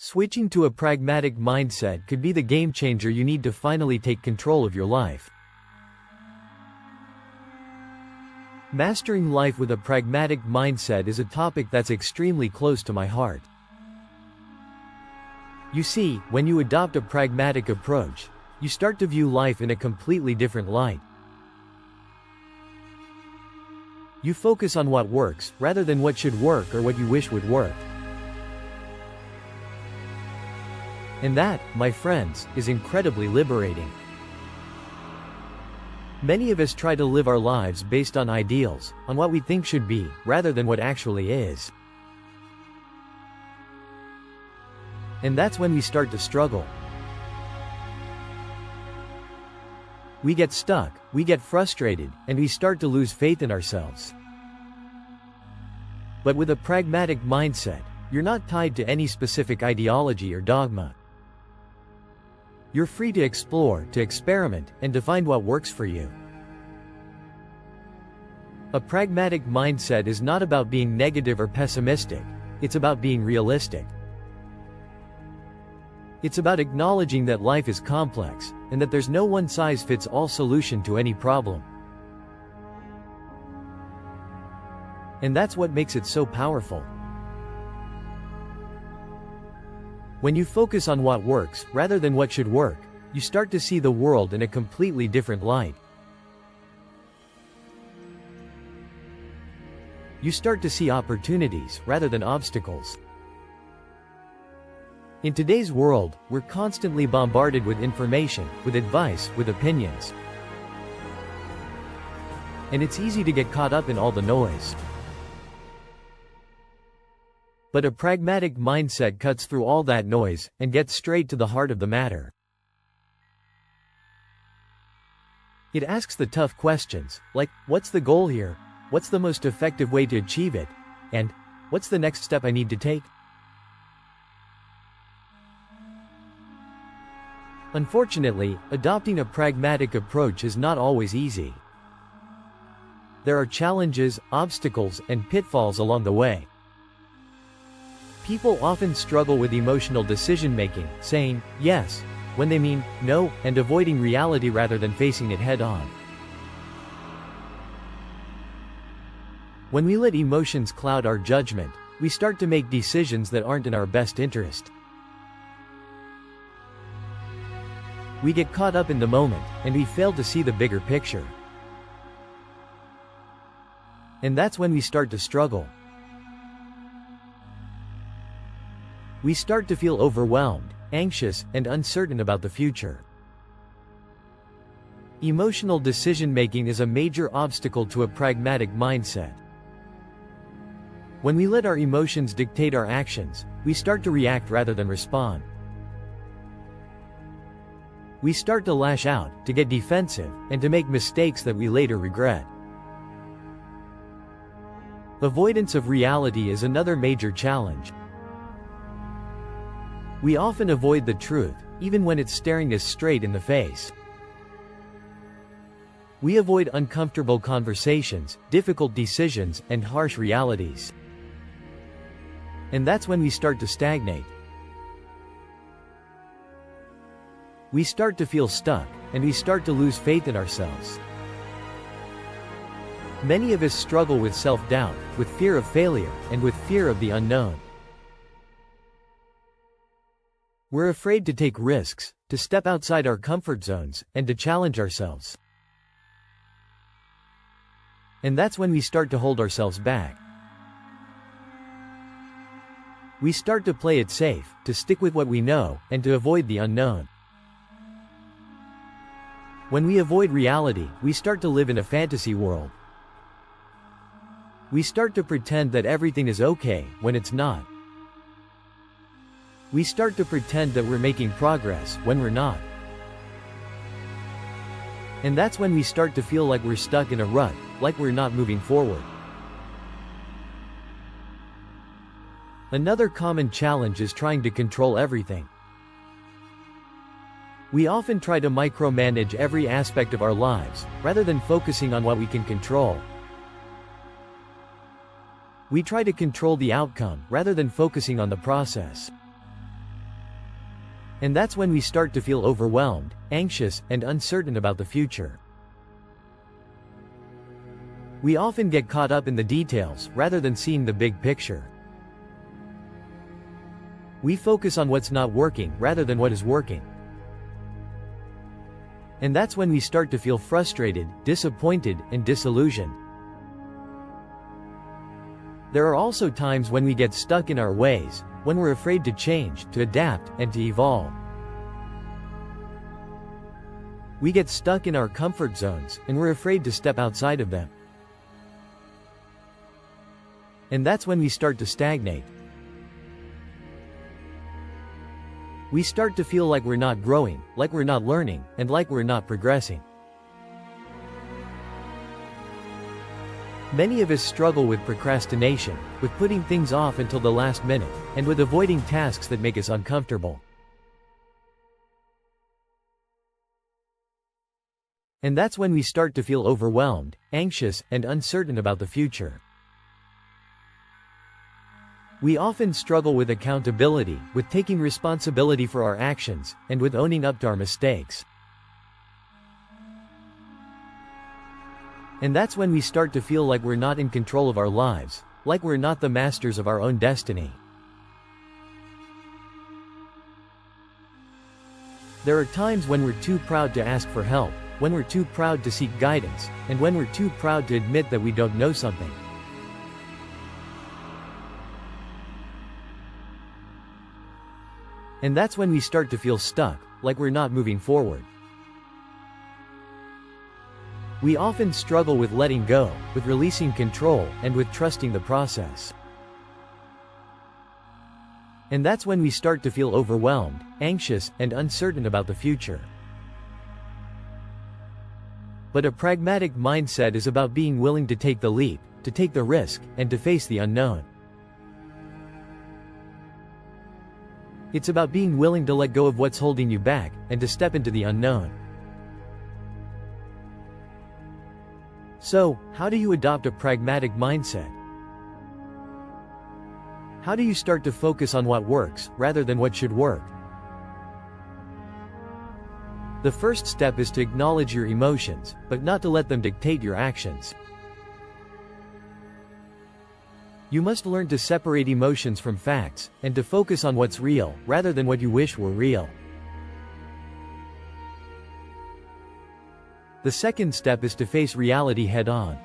Switching to a pragmatic mindset could be the game changer you need to finally take control of your life. Mastering life with a pragmatic mindset is a topic that's extremely close to my heart. You see, when you adopt a pragmatic approach, you start to view life in a completely different light. You focus on what works, rather than what should work or what you wish would work. And that, my friends, is incredibly liberating. Many of us try to live our lives based on ideals, on what we think should be, rather than what actually is. And that's when we start to struggle. We get stuck, we get frustrated, and we start to lose faith in ourselves. But with a pragmatic mindset, you're not tied to any specific ideology or dogma. You're free to explore, to experiment, and to find what works for you. A pragmatic mindset is not about being negative or pessimistic, it's about being realistic. It's about acknowledging that life is complex, and that there's no one-size-fits-all solution to any problem. And that's what makes it so powerful. When you focus on what works, rather than what should work, you start to see the world in a completely different light. You start to see opportunities, rather than obstacles. In today's world, we're constantly bombarded with information, with advice, with opinions. And it's easy to get caught up in all the noise. But a pragmatic mindset cuts through all that noise, and gets straight to the heart of the matter. It asks the tough questions, like, what's the goal here? What's the most effective way to achieve it? And, what's the next step I need to take? Unfortunately, adopting a pragmatic approach is not always easy. There are challenges, obstacles, and pitfalls along the way. People often struggle with emotional decision-making, saying yes when they mean no, and avoiding reality rather than facing it head-on. When we let emotions cloud our judgment, we start to make decisions that aren't in our best interest. We get caught up in the moment, and we fail to see the bigger picture. And that's when we start to struggle. We start to feel overwhelmed, anxious, and uncertain about the future. Emotional decision-making is a major obstacle to a pragmatic mindset. When we let our emotions dictate our actions, we start to react rather than respond. We start to lash out, to get defensive, and to make mistakes that we later regret. Avoidance of reality is another major challenge. We often avoid the truth, even when it's staring us straight in the face. We avoid uncomfortable conversations, difficult decisions, and harsh realities. And that's when we start to stagnate. We start to feel stuck, and we start to lose faith in ourselves. Many of us struggle with self-doubt, with fear of failure, and with fear of the unknown. We're afraid to take risks, to step outside our comfort zones, and to challenge ourselves. And that's when we start to hold ourselves back. We start to play it safe, to stick with what we know, and to avoid the unknown. When we avoid reality, we start to live in a fantasy world. We start to pretend that everything is okay, when it's not. We start to pretend that we're making progress, when we're not. And that's when we start to feel like we're stuck in a rut, like we're not moving forward. Another common challenge is trying to control everything. We often try to micromanage every aspect of our lives, rather than focusing on what we can control. We try to control the outcome, rather than focusing on the process. And that's when we start to feel overwhelmed, anxious, and uncertain about the future. We often get caught up in the details rather than seeing the big picture. We focus on what's not working rather than what is working. And that's when we start to feel frustrated, disappointed, and disillusioned. There are also times when we get stuck in our ways, when we're afraid to change, to adapt, and to evolve. We get stuck in our comfort zones, and we're afraid to step outside of them. And that's when we start to stagnate. We start to feel like we're not growing, like we're not learning, and like we're not progressing. Many of us struggle with procrastination, with putting things off until the last minute, and with avoiding tasks that make us uncomfortable. And that's when we start to feel overwhelmed, anxious, and uncertain about the future. We often struggle with accountability, with taking responsibility for our actions, and with owning up to our mistakes. And that's when we start to feel like we're not in control of our lives, like we're not the masters of our own destiny. There are times when we're too proud to ask for help, when we're too proud to seek guidance, and when we're too proud to admit that we don't know something. And that's when we start to feel stuck, like we're not moving forward. We often struggle with letting go, with releasing control, and with trusting the process. And that's when we start to feel overwhelmed, anxious, and uncertain about the future. But a pragmatic mindset is about being willing to take the leap, to take the risk, and to face the unknown. It's about being willing to let go of what's holding you back, and to step into the unknown. So, how do you adopt a pragmatic mindset? How do you start to focus on what works, rather than what should work? The first step is to acknowledge your emotions, but not to let them dictate your actions. You must learn to separate emotions from facts, and to focus on what's real, rather than what you wish were real. The second step is to face reality head-on.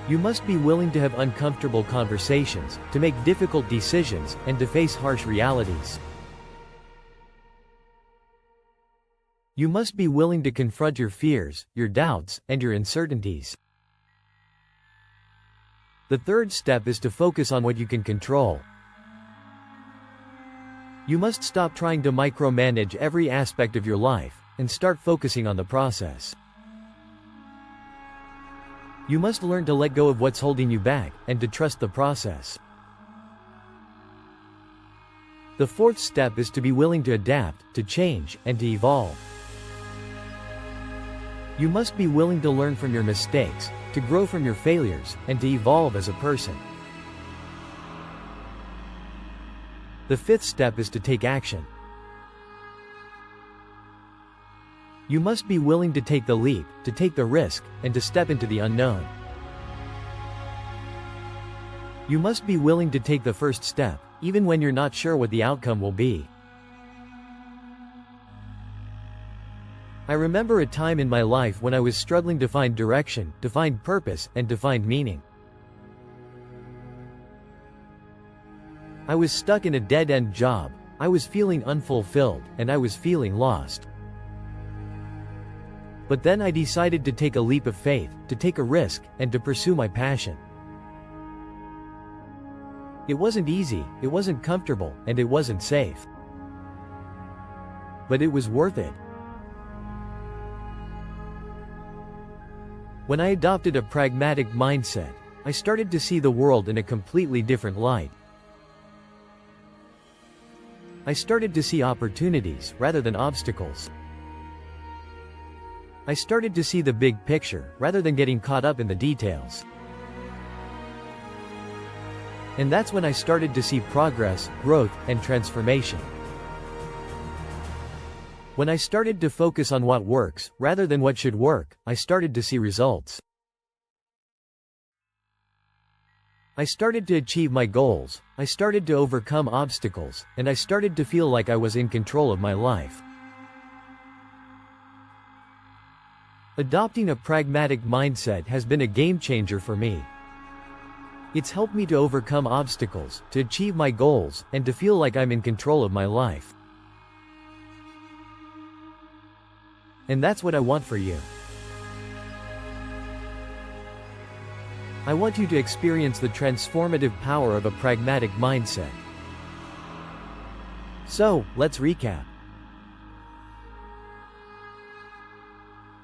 You must be willing to have uncomfortable conversations, to make difficult decisions, and to face harsh realities. You must be willing to confront your fears, your doubts, and your uncertainties. The third step is to focus on what you can control. You must stop trying to micromanage every aspect of your life, and start focusing on the process. You must learn to let go of what's holding you back, and to trust the process. The fourth step is to be willing to adapt, to change, and to evolve. You must be willing to learn from your mistakes, to grow from your failures, and to evolve as a person. The fifth step is to take action. You must be willing to take the leap, to take the risk, and to step into the unknown. You must be willing to take the first step, even when you're not sure what the outcome will be. I remember a time in my life when I was struggling to find direction, to find purpose, and to find meaning. I was stuck in a dead-end job, I was feeling unfulfilled, and I was feeling lost. But then I decided to take a leap of faith, to take a risk, and to pursue my passion. It wasn't easy, it wasn't comfortable, and it wasn't safe. But it was worth it. When I adopted a pragmatic mindset, I started to see the world in a completely different light. I started to see opportunities rather than obstacles. I started to see the big picture rather than getting caught up in the details. And that's when I started to see progress, growth, and transformation. When I started to focus on what works, rather than what should work, I started to see results. I started to achieve my goals, I started to overcome obstacles, and I started to feel like I was in control of my life. Adopting a pragmatic mindset has been a game changer for me. It's helped me to overcome obstacles, to achieve my goals, and to feel like I'm in control of my life. And that's what I want for you. I want you to experience the transformative power of a pragmatic mindset. So, let's recap.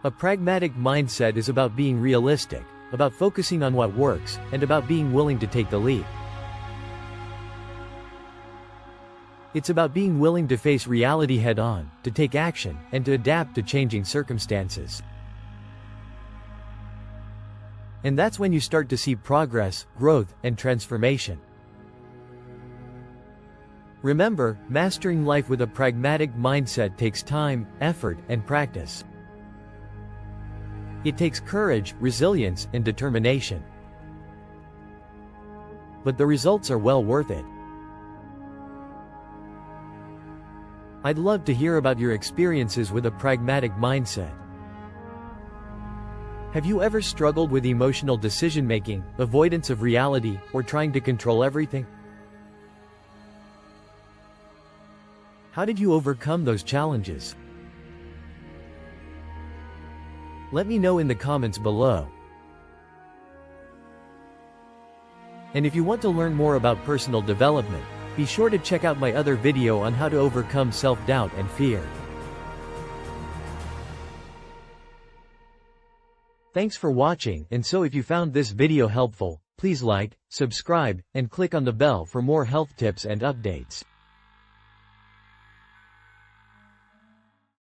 A pragmatic mindset is about being realistic, about focusing on what works, and about being willing to take the leap. It's about being willing to face reality head-on, to take action, and to adapt to changing circumstances. And that's when you start to see progress, growth, and transformation. Remember, mastering life with a pragmatic mindset takes time, effort, and practice. It takes courage, resilience, and determination. But the results are well worth it. I'd love to hear about your experiences with a pragmatic mindset. Have you ever struggled with emotional decision-making, avoidance of reality, or trying to control everything? How did you overcome those challenges? Let me know in the comments below. And if you want to learn more about personal development, be sure to check out my other video on how to overcome self-doubt and fear. Thanks for watching, and so if you found this video helpful, please like, subscribe, and click on the bell for more health tips and updates.